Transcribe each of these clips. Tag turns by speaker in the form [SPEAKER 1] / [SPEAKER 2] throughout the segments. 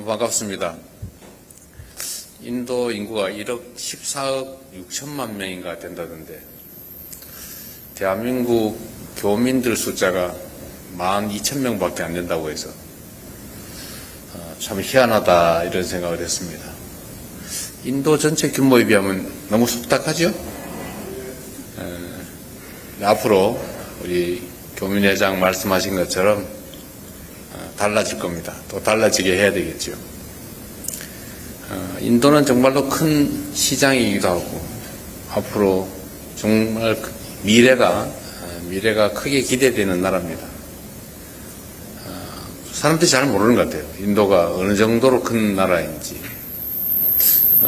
[SPEAKER 1] 반갑습니다. 인도 인구가 1억 14억 6천만 명인가 된다던데, 대한민국 교민들 숫자가 12,000명밖에 안 된다고 해서 참 희한하다 이런 생각을 했습니다. 인도 전체 규모에 비하면 너무 속닥하죠? 앞으로 우리 교민회장 말씀하신 것처럼 달라질 겁니다. 또 달라지게 해야 되겠죠. 인도는 정말로 큰 시장이기도 하고 앞으로 정말 미래가 크게 기대되는 나라입니다. 사람들이 잘 모르는 것 같아요. 인도가 어느 정도로 큰 나라인지.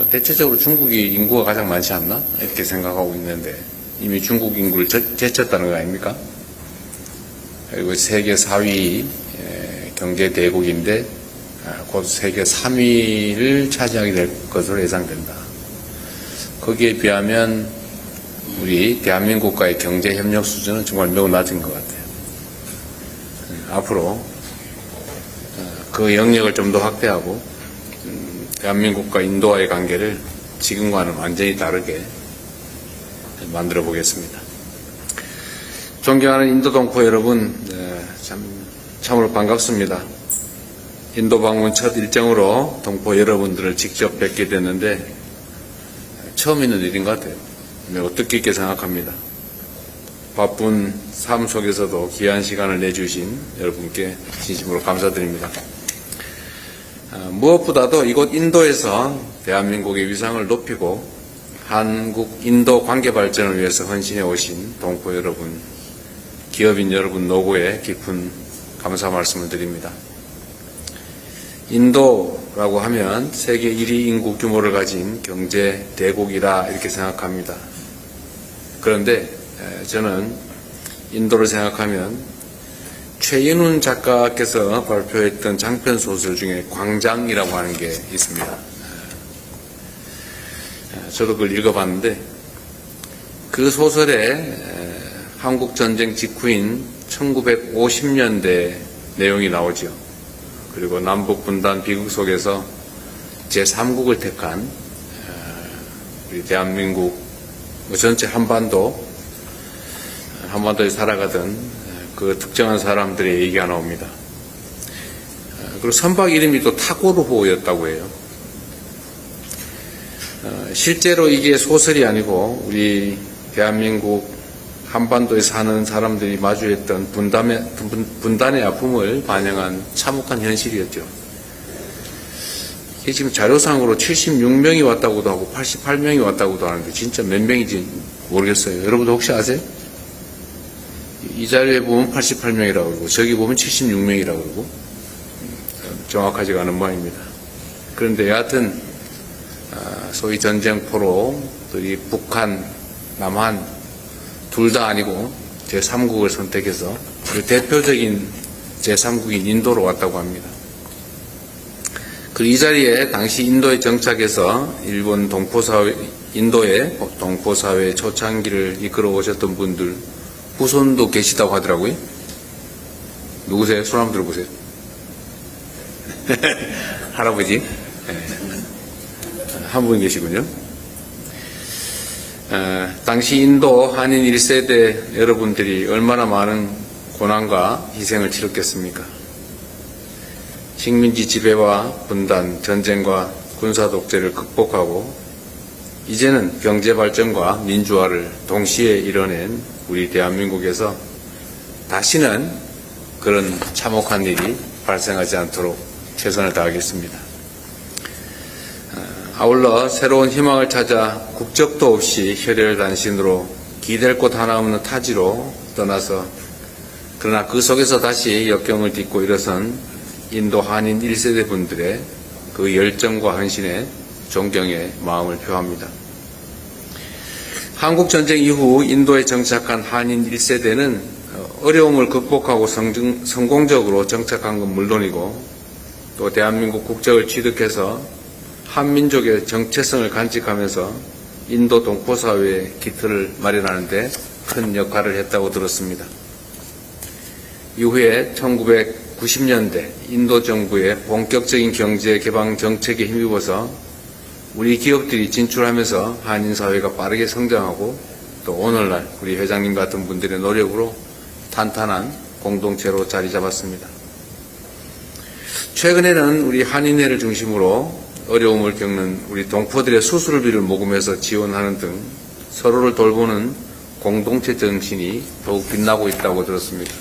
[SPEAKER 1] 대체적으로 중국이 인구가 가장 많지 않나? 이렇게 생각하고 있는데 이미 중국 인구를 제쳤다는 거 아닙니까? 그리고 세계 4위 경제 대국인데 곧 세계 3위를 차지하게 될 것으로 예상된다. 거기에 비하면 우리 대한민국과의 경제 협력 수준은 정말 매우 낮은 것 같아요. 앞으로 그 영역을 좀 더 확대하고 대한민국과 인도와의 관계를 지금과는 완전히 다르게 만들어 보겠습니다. 존경하는 인도 동포 여러분, 참으로 반갑습니다. 인도 방문 첫 일정으로 동포 여러분들을 직접 뵙게 됐는데 처음 있는 일인 것 같아요. 매우 뜻깊게 생각합니다. 바쁜 삶 속에서도 귀한 시간을 내주신 여러분께 진심으로 감사드립니다. 무엇보다도 이곳 인도에서 대한민국의 위상을 높이고 한국-인도 관계 발전을 위해서 헌신해 오신 동포 여러분, 기업인 여러분 노고에 깊은 감사 말씀을 드립니다. 인도라고 하면 세계 1위 인구 규모를 가진 경제 대국이라 이렇게 생각합니다. 그런데 저는 인도를 생각하면 최인훈 작가께서 발표했던 장편 소설 중에 광장이라고 하는 게 있습니다. 저도 그걸 읽어봤는데 그 소설에 한국전쟁 직후인 1950년대 내용이 나오죠. 그리고 남북분단 비극 속에서 제3국을 택한 우리 대한민국 전체 한반도에 살아가던 그 특정한 사람들의 얘기가 나옵니다. 그리고 선박 이름이 또 타고르호였다고 해요. 실제로 이게 소설이 아니고 우리 대한민국 한반도에 사는 사람들이 마주했던 분단의 아픔을 반영한 참혹한 현실이었죠. 이게 지금 자료상으로 76명이 왔다고도 하고 88명이 왔다고도 하는데 진짜 몇 명인지 모르겠어요. 여러분도 혹시 아세요? 이 자료에 보면 88명이라고 그러고 저기 보면 76명이라고 그러고 정확하지가 않은 모양입니다. 그런데 여하튼 소위 전쟁포로들이 북한, 남한 둘 다 아니고 제3국을 선택해서 그 대표적인 제3국인 인도로 왔다고 합니다. 그리고 이 자리에 당시 인도에 정착해서 일본 인도의 동포사회 초창기를 이끌어 오셨던 분들 후손도 계시다고 하더라고요. 누구세요? 손 한번 들어보세요. 할아버지. 한 분 계시군요. 당시 인도 한인 1세대 여러분들이 얼마나 많은 고난과 희생을 치렀겠습니까? 식민지 지배와 분단, 전쟁과 군사 독재를 극복하고 이제는 경제 발전과 민주화를 동시에 이뤄낸 우리 대한민국에서 다시는 그런 참혹한 일이 발생하지 않도록 최선을 다하겠습니다. 아울러 새로운 희망을 찾아 국적도 없이 혈혈단신으로 기댈 곳 하나 없는 타지로 떠나서 그러나 그 속에서 다시 역경을 딛고 일어선 인도 한인 1세대 분들의 그 열정과 헌신에 존경의 마음을 표합니다. 한국전쟁 이후 인도에 정착한 한인 1세대는 어려움을 극복하고 성공적으로 정착한 건 물론이고 또 대한민국 국적을 취득해서 한민족의 정체성을 간직하면서 인도 동포사회의 기틀을 마련하는 데 큰 역할을 했다고 들었습니다. 이후에 90년대 인도 정부의 본격적인 경제 개방 정책에 힘입어서 우리 기업들이 진출하면서 한인 사회가 빠르게 성장하고 또 오늘날 우리 회장님 같은 분들의 노력으로 탄탄한 공동체로 자리 잡았습니다. 최근에는 우리 한인회를 중심으로 어려움을 겪는 우리 동포들의 수술비를 모금해서 지원하는 등 서로를 돌보는 공동체 정신이 더욱 빛나고 있다고 들었습니다.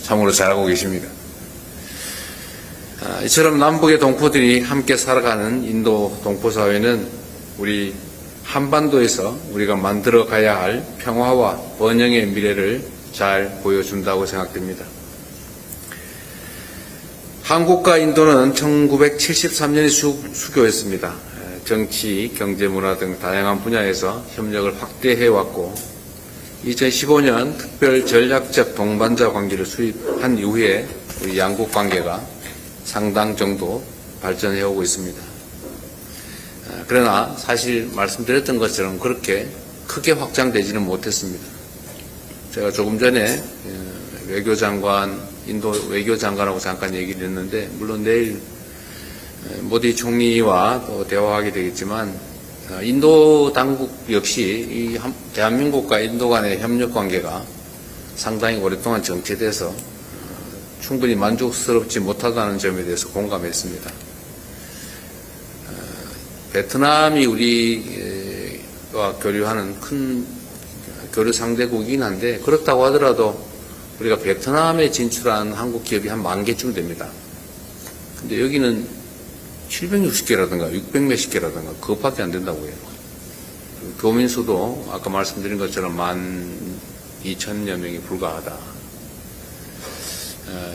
[SPEAKER 1] 참으로 잘하고 계십니다. 이처럼 남북의 동포들이 함께 살아가는 인도 동포사회는 우리 한반도에서 우리가 만들어 가야 할 평화와 번영의 미래를 잘 보여준다고 생각됩니다. 한국과 인도는 1973년에 수교했습니다. 정치, 경제, 문화 등 다양한 분야에서 협력을 확대해왔고 2015년 특별 전략적 동반자 관계를 수립한 이후에 우리 양국 관계가 상당 정도 발전해오고 있습니다. 그러나 사실 말씀드렸던 것처럼 그렇게 크게 확장되지는 못했습니다. 제가 조금 전에 인도 외교장관하고 잠깐 얘기를 했는데 물론 내일 모디 총리와 또 대화하게 되겠지만 인도 당국 역시 이 대한민국과 인도 간의 협력 관계가 상당히 오랫동안 정체돼서 충분히 만족스럽지 못하다는 점에 대해서 공감했습니다. 베트남이 우리와 교류하는 큰 교류 상대국이긴 한데 그렇다고 하더라도 우리가 베트남에 진출한 한국 기업이 한 10,000개쯤 됩니다. 근데 여기는 760개라든가 600몇십 개라든가 그것밖에 안 된다고 해요. 교민 수도 아까 말씀드린 것처럼 12,000여 명이 불과하다.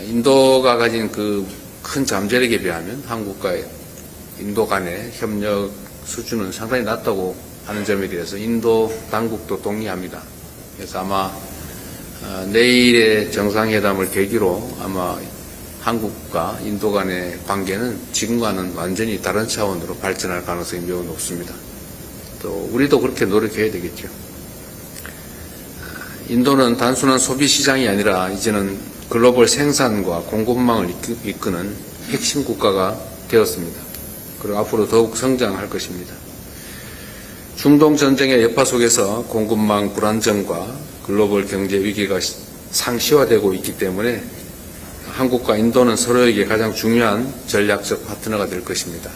[SPEAKER 1] 인도가 가진 그 큰 잠재력에 비하면 한국과 인도 간의 협력 수준은 상당히 낮다고 하는 점에 대해서 인도 당국도 동의합니다. 그래서 아마 내일의 정상회담을 계기로 아마 한국과 인도 간의 관계는 지금과는 완전히 다른 차원으로 발전할 가능성이 매우 높습니다. 또 우리도 그렇게 노력해야 되겠죠. 인도는 단순한 소비 시장이 아니라 이제는 글로벌 생산과 공급망을 이끄는 핵심 국가가 되었습니다. 그리고 앞으로 더욱 성장할 것입니다. 중동 전쟁의 여파 속에서 공급망 불안정과 글로벌 경제 위기가 상시화되고 있기 때문에 한국과 인도는 서로에게 가장 중요한 전략적 파트너가 될 것입니다.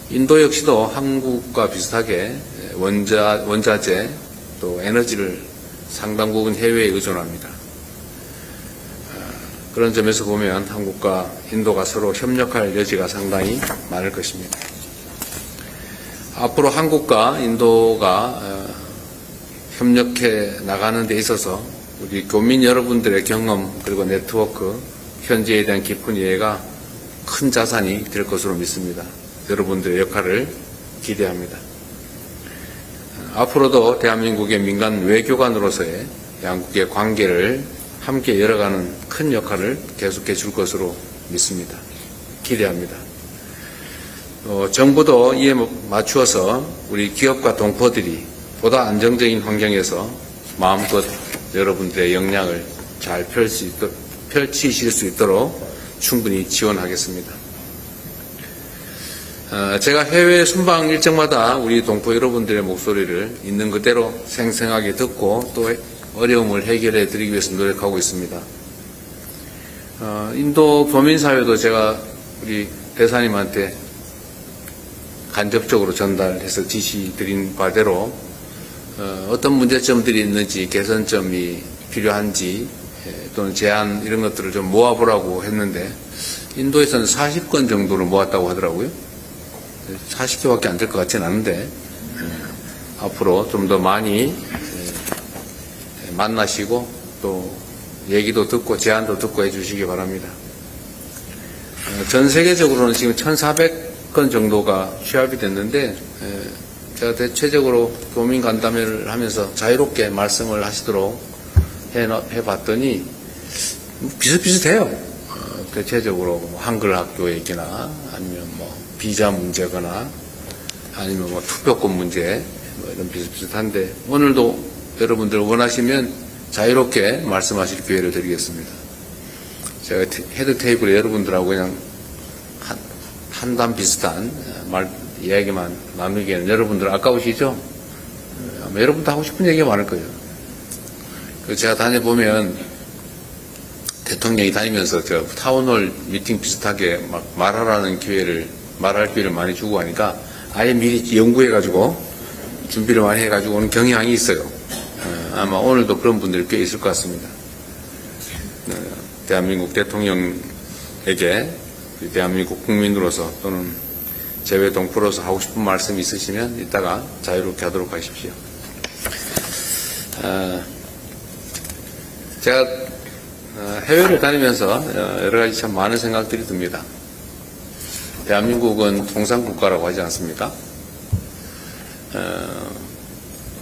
[SPEAKER 1] 인도 역시도 한국과 비슷하게 원자재 또 에너지를 상당 부분 해외에 의존합니다. 그런 점에서 보면 한국과 인도가 서로 협력할 여지가 상당히 많을 것입니다. 앞으로 한국과 인도가 협력해 나가는 데 있어서 우리 교민 여러분들의 경험 그리고 네트워크, 현지에 대한 깊은 이해가 큰 자산이 될 것으로 믿습니다. 여러분들의 역할을 기대합니다. 앞으로도 대한민국의 민간 외교관으로서의 양국의 관계를 함께 열어가는 큰 역할을 계속해 줄 것으로 믿습니다. 기대합니다. 정부도 이에 맞추어서 우리 기업과 동포들이 보다 안정적인 환경에서 마음껏 여러분들의 역량을 잘 펼치실 수 있도록 충분히 지원하겠습니다. 제가 해외 순방 일정마다 우리 동포 여러분들의 목소리를 있는 그대로 생생하게 듣고 또 어려움을 해결해 드리기 위해서 노력하고 있습니다. 인도 교민사회도 제가 우리 대사님한테 간접적으로 전달해서 지시 드린 바대로 어떤 문제점들이 있는지 개선점이 필요한지 또는 제안 이런 것들을 좀 모아보라고 했는데 인도에서는 40건 정도를 모았다고 하더라고요. 40개밖에 안 될 것 같지는 않은데 앞으로 좀 더 많이 만나시고 또 얘기도 듣고 제안도 듣고 해주시기 바랍니다. 전 세계적으로는 지금 1,400건 정도가 취합이 됐는데 제가 대체적으로 교민 간담회를 하면서 자유롭게 말씀을 하시도록 해봤더니 비슷비슷해요. 대체적으로 뭐 한글 학교 얘기나 아니면 뭐 비자 문제거나 아니면 뭐 투표권 문제 뭐 이런 비슷비슷한데 오늘도 여러분들 원하시면 자유롭게 말씀하실 기회를 드리겠습니다. 제가 헤드 테이블에 여러분들하고 그냥 한담 비슷한 이야기만 나누기에는 여러분들 아까우시죠? 아마 여러분도 하고 싶은 얘기가 많을 거예요. 제가 다녀보면 대통령이 다니면서 저 타운홀 미팅 비슷하게 막 말할 기회를 많이 주고 하니까 아예 미리 연구해가지고 준비를 많이 해가지고 오는 경향이 있어요. 아마 오늘도 그런 분들이 꽤 있을 것 같습니다. 대한민국 대통령에게 대한민국 국민으로서 또는 재외 동포로서 하고 싶은 말씀 있으시면 이따가 자유롭게 하도록 하십시오. 제가 해외를 다니면서 여러 가지 참 많은 생각들이 듭니다. 대한민국은 통상국가라고 하지 않습니까?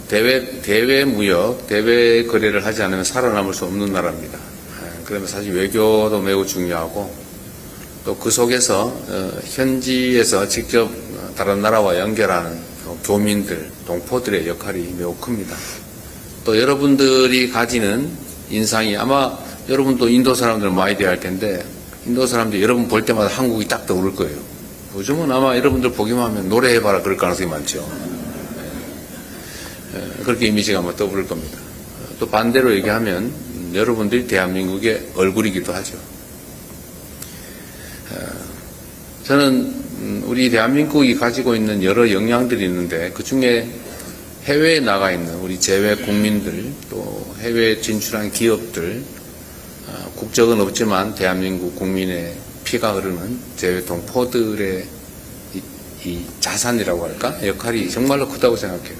[SPEAKER 1] 대외 무역, 대외 거래를 하지 않으면 살아남을 수 없는 나라입니다. 그러면 사실 외교도 매우 중요하고 또 그 속에서 현지에서 직접 다른 나라와 연결하는 교민들, 동포들의 역할이 매우 큽니다. 또 여러분들이 가지는 인상이 아마 여러분도 인도 사람들 많이 대할 텐데 인도 사람들이 여러분 볼 때마다 한국이 딱 떠오를 거예요. 요즘은 아마 여러분들 보기만 하면 노래해봐라 그럴 가능성이 많죠. 그렇게 이미지가 아마 떠오를 겁니다. 또 반대로 얘기하면 여러분들이 대한민국의 얼굴이기도 하죠. 저는 우리 대한민국이 가지고 있는 여러 역량들이 있는데 그중에 해외에 나가 있는 우리 재외 국민들 또 해외에 진출한 기업들 국적은 없지만 대한민국 국민의 피가 흐르는 재외 동포들의 이 자산이라고 할까? 역할이 정말로 크다고 생각해요.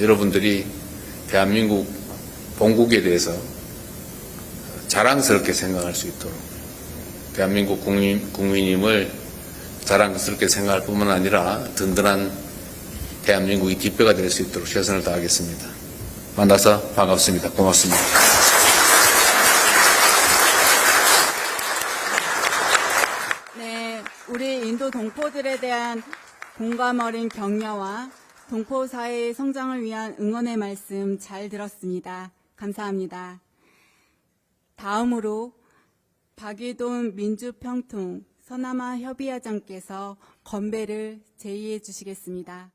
[SPEAKER 1] 여러분들이 대한민국 본국에 대해서 자랑스럽게 생각할 수 있도록 대한민국 국민임을 자랑스럽게 생각할 뿐만 아니라 든든한 대한민국이 뒷배가 될 수 있도록 최선을 다하겠습니다. 만나서 반갑습니다. 고맙습니다.
[SPEAKER 2] 네, 우리 인도 동포들에 대한 공감 어린 격려와 동포 사회의 성장을 위한 응원의 말씀 잘 들었습니다. 감사합니다. 다음으로 박일돈 민주평통 서남아 협의회장께서 건배를 제의해 주시겠습니다.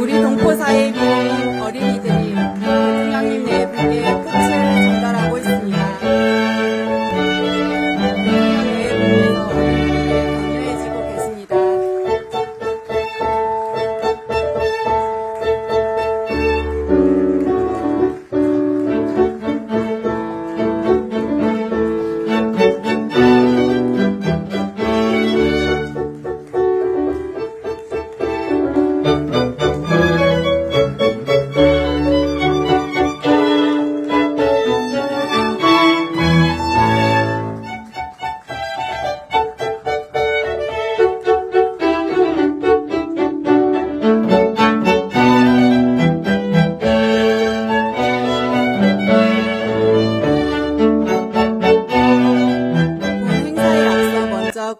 [SPEAKER 2] 우리 동포 사회에 모인 어린이들이 대통령님 내분께 꽃을 전달하고 있습니다. 대통령의 분께서 어린이들을 격려해주고 계십니다.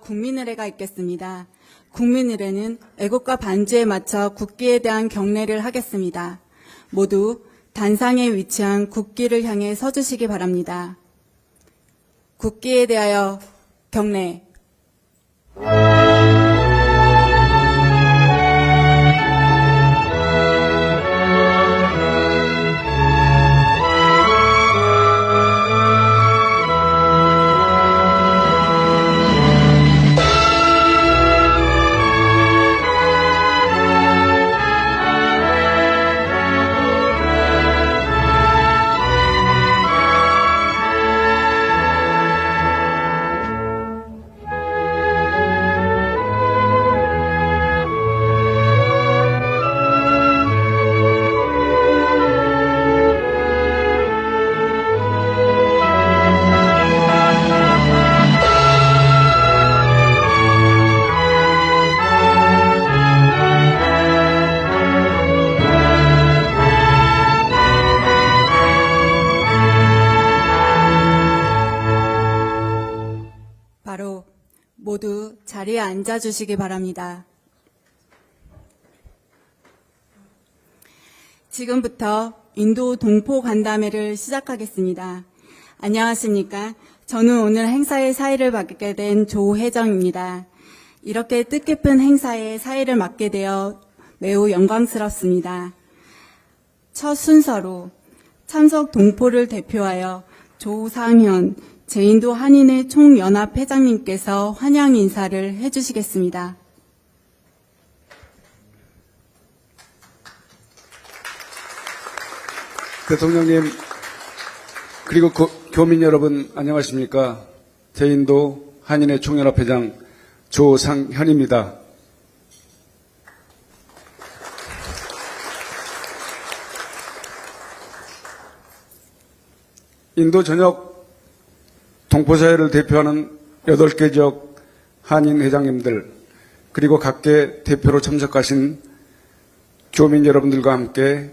[SPEAKER 2] 국민의례가 있겠습니다. 국민의례는 애국가 반주에 맞춰 국기에 대한 경례를 하겠습니다. 모두 단상에 위치한 국기를 향해 서주시기 바랍니다. 국기에 대하여 경례. 자리에 앉아주시기 바랍니다. 지금부터 인도 동포 간담회를 시작하겠습니다. 안녕하십니까. 저는 오늘 행사의 사회를 맡게 된 조혜정입니다. 이렇게 뜻깊은 행사에 사회를 맡게 되어 매우 영광스럽습니다. 첫 순서로 참석 동포를 대표하여 조상현 제인도 한인회 총연합 회장님께서 환영 인사를 해주시겠습니다.
[SPEAKER 3] 대통령님, 그리고 교민 여러분 안녕하십니까. 제인도 한인회 총연합 회장 조상현입니다. 인도 전역 동포사회를 대표하는 8개 지역 한인 회장님들, 그리고 각계 대표로 참석하신 교민 여러분들과 함께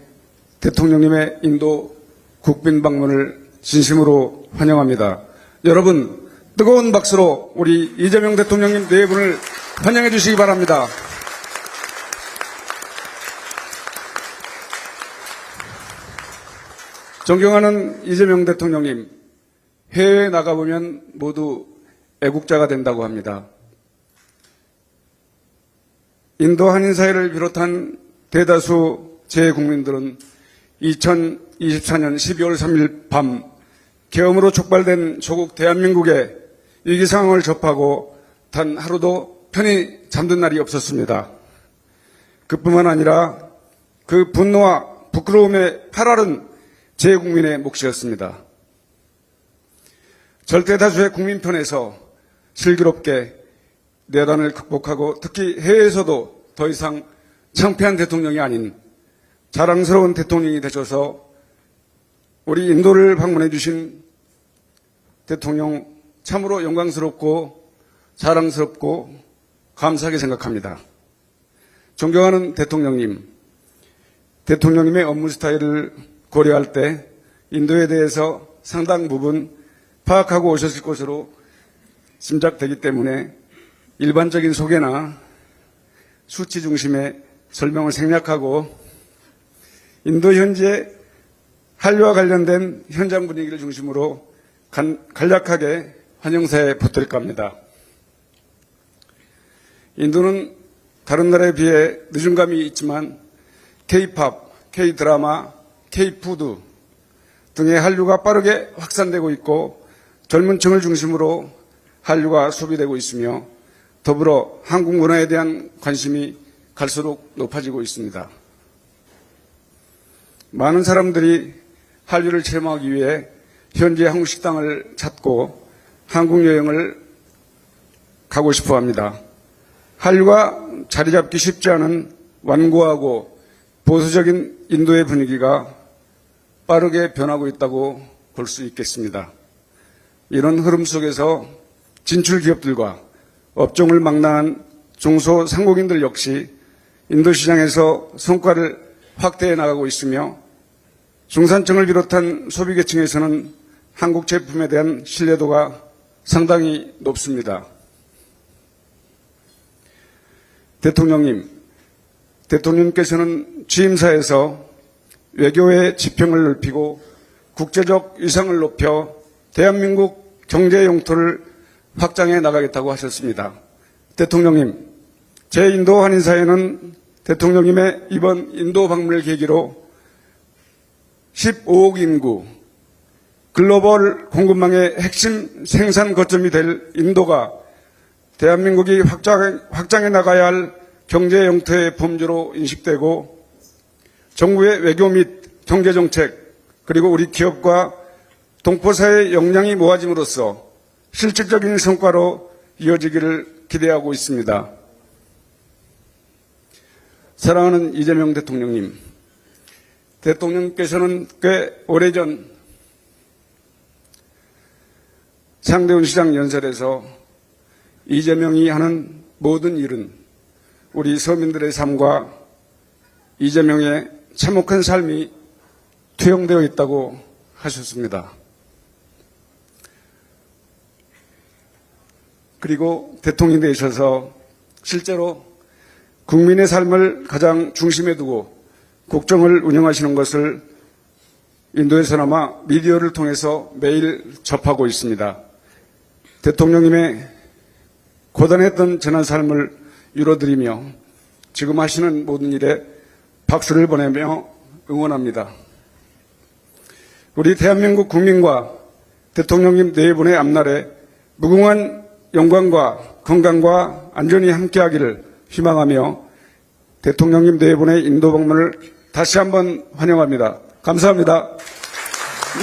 [SPEAKER 3] 대통령님의 인도 국빈 방문을 진심으로 환영합니다. 여러분, 뜨거운 박수로 우리 이재명 대통령님 네 분을 환영해 주시기 바랍니다. 존경하는 이재명 대통령님, 해외에 나가보면 모두 애국자가 된다고 합니다. 인도 한인사회를 비롯한 대다수 재국민들은 2024년 12월 3일 밤 계엄으로 촉발된 조국 대한민국의 위기 상황을 접하고 단 하루도 편히 잠든 날이 없었습니다. 그뿐만 아니라 그 분노와 부끄러움에 팔아른 재국민의 몫이었습니다. 절대 다수의 국민 편에서 슬기롭게 내란을 극복하고 특히 해외에서도 더 이상 창피한 대통령이 아닌 자랑스러운 대통령이 되셔서 우리 인도를 방문해 주신 대통령 참으로 영광스럽고 자랑스럽고 감사하게 생각합니다. 존경하는 대통령님, 대통령님의 업무 스타일을 고려할 때 인도에 대해서 상당 부분 파악하고 오셨을 것으로 짐작되기 때문에 일반적인 소개나 수치 중심의 설명을 생략하고 인도 현지의 한류와 관련된 현장 분위기를 중심으로 간략하게 환영사에 보탤까 합니다. 인도는 다른 나라에 비해 늦은 감이 있지만 K-팝, K-드라마, K-푸드 등의 한류가 빠르게 확산되고 있고 젊은 층을 중심으로 한류가 소비되고 있으며 더불어 한국 문화에 대한 관심이 갈수록 높아지고 있습니다. 많은 사람들이 한류를 체험하기 위해 현지 한국 식당을 찾고 한국 여행을 가고 싶어 합니다. 한류가 자리 잡기 쉽지 않은 완고하고 보수적인 인도의 분위기가 빠르게 변하고 있다고 볼 수 있겠습니다. 이런 흐름 속에서 진출 기업들과 업종을 망라한 중소상공인들 역시 인도 시장에서 성과를 확대해 나가고 있으며 중산층을 비롯한 소비계층에서는 한국 제품에 대한 신뢰도가 상당히 높습니다. 대통령님, 대통령께서는 취임사에서 외교의 지평을 넓히고 국제적 위상을 높여 대한민국 경제 영토를 확장해 나가겠다고 하셨습니다. 대통령님, 제인도 한인사회는 대통령님의 이번 인도 방문을 계기로 15억 인구, 글로벌 공급망의 핵심 생산 거점이 될 인도가 대한민국이 확장해 나가야 할 경제 영토의 범주로 인식되고 정부의 외교 및 경제정책 그리고 우리 기업과 동포사회의 역량이 모아짐으로써 실질적인 성과로 이어지기를 기대하고 있습니다. 사랑하는 이재명 대통령님, 대통령께서는 꽤 오래전 상대원 시장 연설에서 이재명이 하는 모든 일은 우리 서민들의 삶과 이재명의 참혹한 삶이 투영되어 있다고 하셨습니다. 그리고 대통령이 되셔서 실제로 국민의 삶을 가장 중심에 두고 국정을 운영하시는 것을 인도에서나마 미디어를 통해서 매일 접하고 있습니다. 대통령님의 고단했던 재난 삶을 위로드리며 지금 하시는 모든 일에 박수를 보내며 응원합니다. 우리 대한민국 국민과 대통령님 네 분의 앞날에 무궁한 영광과 건강과 안전이 함께하기를 희망하며 대통령님 네 분의 인도 방문을 다시 한번 환영합니다. 감사합니다.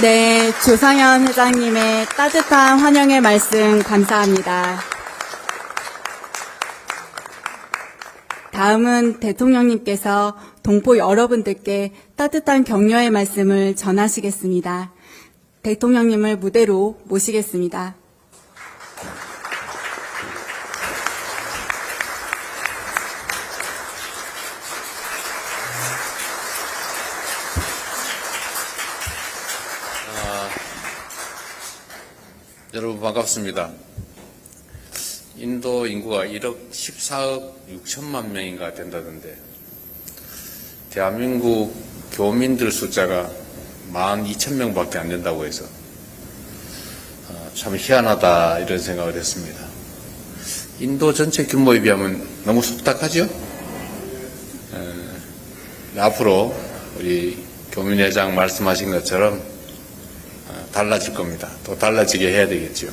[SPEAKER 2] 네, 조상현 회장님의 따뜻한 환영의 말씀 감사합니다. 다음은 대통령님께서 동포 여러분들께 따뜻한 격려의 말씀을 전하시겠습니다. 대통령님을 무대로 모시겠습니다.
[SPEAKER 1] 여러분 반갑습니다. 인도 인구가 1억 14억 6천만 명인가 된다던데 대한민국 교민들 숫자가 12,000명밖에 안 된다고 해서 참 희한하다 이런 생각을 했습니다. 인도 전체 규모에 비하면 너무 속닥하죠? 앞으로 우리 교민회장 말씀하신 것처럼 달라질 겁니다. 또 달라지게 해야 되겠죠.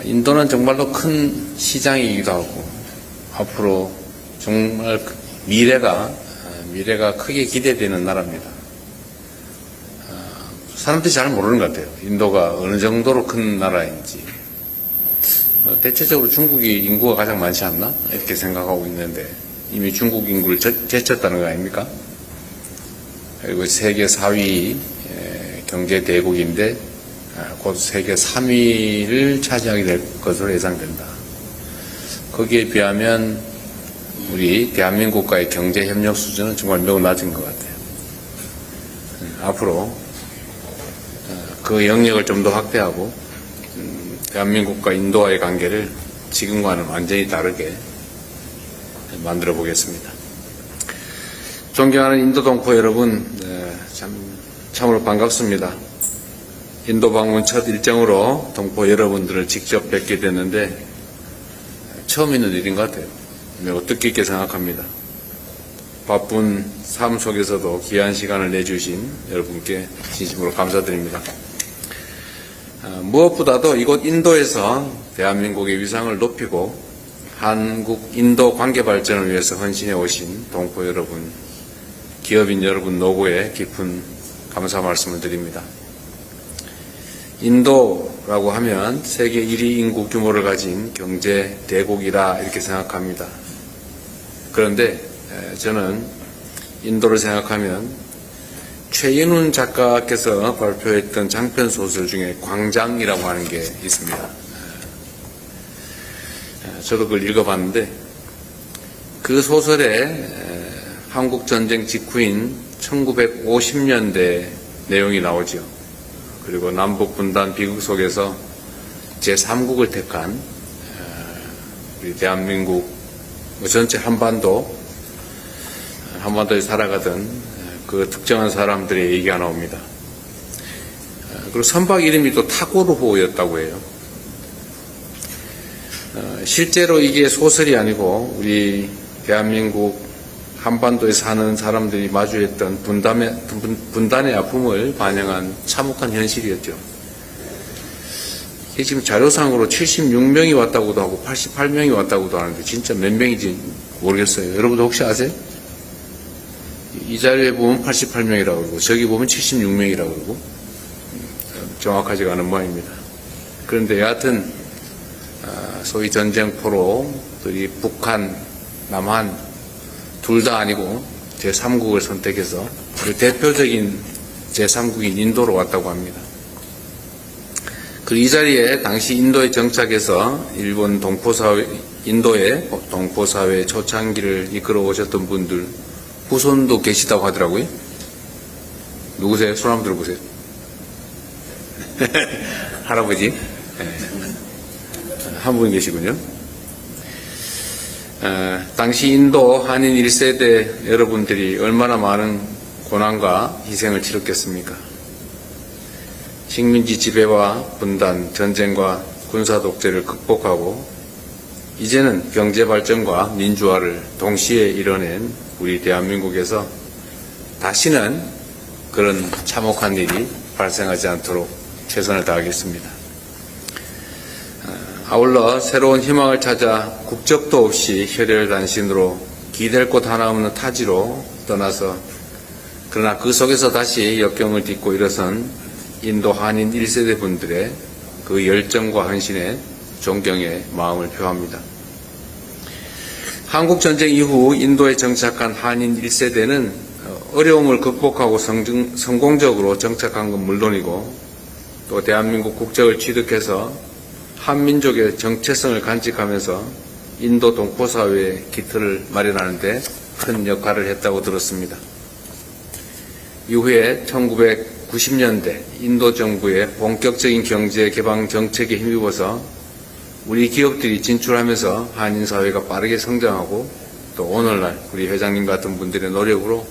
[SPEAKER 1] 인도는 정말로 큰 시장이기도 하고 앞으로 정말 미래가 크게 기대되는 나라입니다. 사람들이 잘 모르는 것 같아요. 인도가 어느 정도로 큰 나라인지. 대체적으로 중국이 인구가 가장 많지 않나? 이렇게 생각하고 있는데 이미 중국 인구를 제쳤다는 거 아닙니까? 그리고 세계 4위 경제 대국인데 곧 세계 3위를 차지하게 될 것으로 예상된다. 거기에 비하면 우리 대한민국과의 경제 협력 수준은 정말 매우 낮은 것 같아요. 앞으로 그 영역을 좀 더 확대하고 대한민국과 인도와의 관계를 지금과는 완전히 다르게 만들어 보겠습니다. 존경하는 인도 동포 여러분, 참으로 반갑습니다. 인도 방문 첫 일정으로 동포 여러분들을 직접 뵙게 됐는데 처음 있는 일인 것 같아요. 매우 뜻깊게 생각합니다. 바쁜 삶 속에서도 귀한 시간을 내주신 여러분께 진심으로 감사드립니다. 무엇보다도 이곳 인도에서 대한민국의 위상을 높이고 한국-인도 관계 발전을 위해서 헌신해 오신 동포 여러분, 기업인 여러분 노고에 깊은 감사 말씀을 드립니다. 인도라고 하면 세계 1위 인구 규모를 가진 경제 대국이라 이렇게 생각합니다. 그런데 저는 인도를 생각하면 최인훈 작가께서 발표했던 장편 소설 중에 광장이라고 하는 게 있습니다. 저도 그걸 읽어봤는데 그 소설에 한국전쟁 직후인 1950년대 내용이 나오죠. 그리고 남북분단 비극 속에서 제3국을 택한 우리 대한민국 전체 한반도에 살아가던 그 특정한 사람들의 얘기가 나옵니다. 그리고 선박 이름이 또 타고르호였다고 해요. 실제로 이게 소설이 아니고 우리 대한민국 한반도에 사는 사람들이 마주했던 분단의 아픔을 반영한 참혹한 현실이었죠. 이게 지금 자료상으로 76명이 왔다고도 하고 88명이 왔다고도 하는데 진짜 몇 명인지 모르겠어요. 여러분도 혹시 아세요? 이 자료에 보면 88명이라고 그러고 저기 보면 76명이라고 그러고 정확하지가 않은 모양입니다. 그런데 여하튼 소위 전쟁포로들이 북한, 남한 둘 다 아니고 제3국을 선택해서 그 대표적인 제3국인 인도로 왔다고 합니다. 그리고 이 자리에 당시 인도에 정착해서 일본 인도의 동포사회 초창기를 이끌어 오셨던 분들 후손도 계시다고 하더라고요. 누구세요? 손 한번 들어보세요. 할아버지. 한 분 계시군요. 당시 인도 한인 1세대 여러분들이 얼마나 많은 고난과 희생을 치렀겠습니까? 식민지 지배와 분단, 전쟁과 군사 독재를 극복하고 이제는 경제 발전과 민주화를 동시에 이뤄낸 우리 대한민국에서 다시는 그런 참혹한 일이 발생하지 않도록 최선을 다하겠습니다. 아울러 새로운 희망을 찾아 국적도 없이 혈혈단신으로 기댈 곳 하나 없는 타지로 떠나서 그러나 그 속에서 다시 역경을 딛고 일어선 인도 한인 1세대 분들의 그 열정과 헌신에 존경의 마음을 표합니다. 한국전쟁 이후 인도에 정착한 한인 1세대는 어려움을 극복하고 성공적으로 정착한 건 물론이고 또 대한민국 국적을 취득해서 한민족의 정체성을 간직하면서 인도 동포사회의 기틀을 마련하는 데 큰 역할을 했다고 들었습니다. 이후에 1990년대 인도 정부의 본격적인 경제 개방 정책에 힘입어서 우리 기업들이 진출하면서 한인 사회가 빠르게 성장하고 또 오늘날 우리 회장님 같은 분들의 노력으로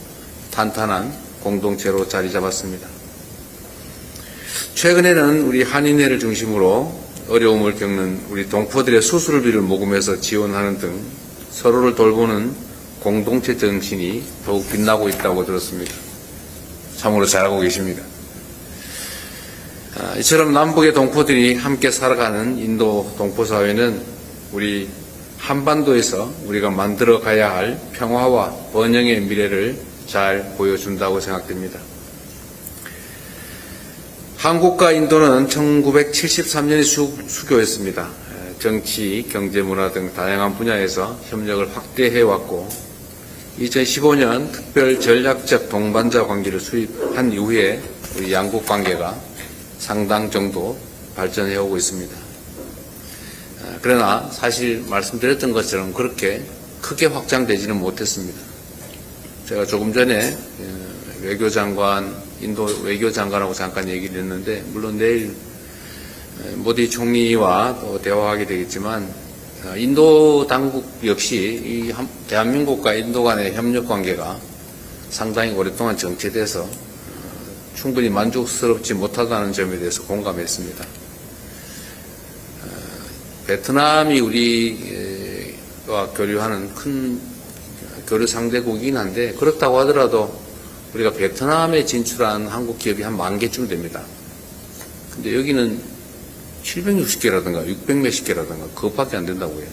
[SPEAKER 1] 탄탄한 공동체로 자리 잡았습니다. 최근에는 우리 한인회를 중심으로 어려움을 겪는 우리 동포들의 수술비를 모금해서 지원하는 등 서로를 돌보는 공동체 정신이 더욱 빛나고 있다고 들었습니다. 참으로 잘하고 계십니다. 이처럼 남북의 동포들이 함께 살아가는 인도 동포사회는 우리 한반도에서 우리가 만들어 가야 할 평화와 번영의 미래를 잘 보여준다고 생각됩니다. 한국과 인도는 1973년에 수교했습니다. 정치, 경제, 문화 등 다양한 분야에서 협력을 확대해왔고 2015년 특별 전략적 동반자 관계를 수립한 이후에 우리 양국 관계가 상당 정도 발전해오고 있습니다. 그러나 사실 말씀드렸던 것처럼 그렇게 크게 확장되지는 못했습니다. 제가 조금 전에 인도 외교장관하고 잠깐 얘기를 했는데 물론 내일 모디 총리와 또 대화하게 되겠지만 인도 당국 역시 대한민국과 인도 간의 협력 관계가 상당히 오랫동안 정체돼서 충분히 만족스럽지 못하다는 점에 대해서 공감했습니다. 베트남이 우리와 교류하는 큰 교류 상대국이긴 한데 그렇다고 하더라도 우리가 베트남에 진출한 한국 기업이 한 10,000개쯤 됩니다. 근데 여기는 760개라든가 600몇십 개라든가 그것밖에 안 된다고 해요.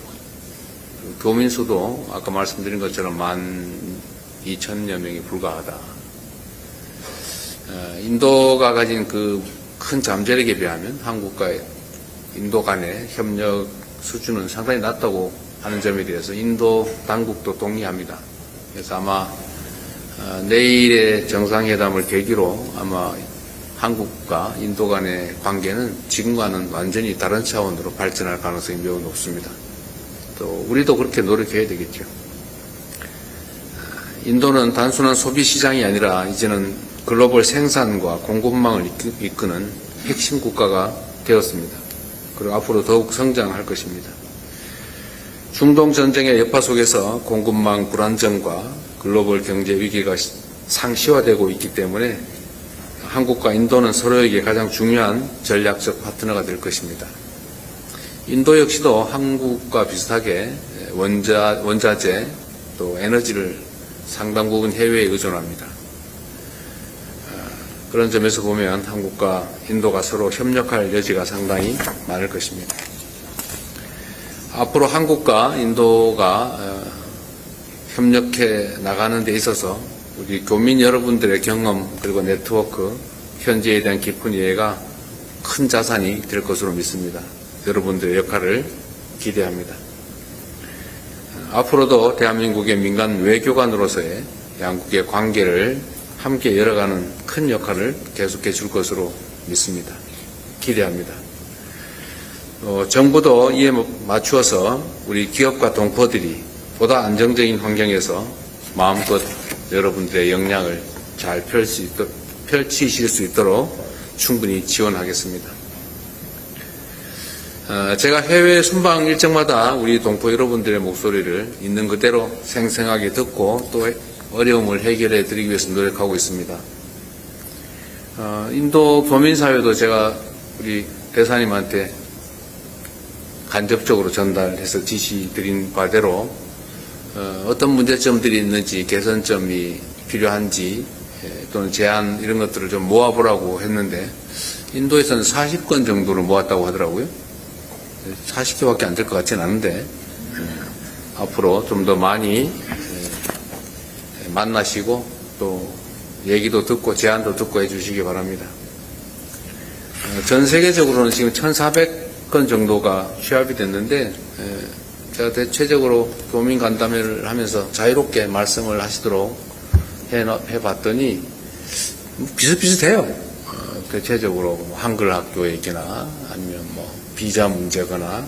[SPEAKER 1] 교민 수도 아까 말씀드린 것처럼 12,000여 명이 불과하다. 인도가 가진 그 큰 잠재력에 비하면 한국과 인도 간의 협력 수준은 상당히 낮다고 하는 점에 대해서 인도 당국도 동의합니다. 그래서 아마 내일의 정상회담을 계기로 아마 한국과 인도 간의 관계는 지금과는 완전히 다른 차원으로 발전할 가능성이 매우 높습니다. 또 우리도 그렇게 노력해야 되겠죠. 인도는 단순한 소비 시장이 아니라 이제는 글로벌 생산과 공급망을 이끄는 핵심 국가가 되었습니다. 그리고 앞으로 더욱 성장할 것입니다. 중동 전쟁의 여파 속에서 공급망 불안정과 글로벌 경제 위기가 상시화되고 있기 때문에 한국과 인도는 서로에게 가장 중요한 전략적 파트너가 될 것입니다. 인도 역시도 한국과 비슷하게 원자재 또 에너지를 상당 부분 해외에 의존합니다. 그런 점에서 보면 한국과 인도가 서로 협력할 여지가 상당히 많을 것입니다. 앞으로 한국과 인도가 협력해 나가는 데 있어서 우리 교민 여러분들의 경험 그리고 네트워크, 현지에 대한 깊은 이해가 큰 자산이 될 것으로 믿습니다. 여러분들의 역할을 기대합니다. 앞으로도 대한민국의 민간 외교관으로서의 양국의 관계를 함께 열어가는 큰 역할을 계속해 줄 것으로 믿습니다. 기대합니다. 정부도 이에 맞추어서 우리 기업과 동포들이 보다 안정적인 환경에서 마음껏 여러분들의 역량을 잘 펼치실 수 있도록 충분히 지원하겠습니다. 제가 해외 순방 일정마다 우리 동포 여러분들의 목소리를 있는 그대로 생생하게 듣고 또 어려움을 해결해 드리기 위해서 노력하고 있습니다. 인도 교민사회도 제가 우리 대사님한테 간접적으로 전달해서 지시 드린 바대로 어떤 문제점들이 있는지 개선점이 필요한지 또는 제안 이런 것들을 좀 모아보라고 했는데 인도에서는 40건 정도를 모았다고 하더라고요. 40개밖에 안 될 것 같지는 않은데 앞으로 좀 더 많이 만나시고 또 얘기도 듣고 제안도 듣고 해주시기 바랍니다. 전 세계적으로는 지금 1,400건 정도가 취합이 됐는데 제가 대체적으로 교민 간담회를 하면서 자유롭게 말씀을 하시도록 해봤더니 비슷비슷해요. 대체적으로 한글 학교 얘기나 아니면 뭐 비자 문제거나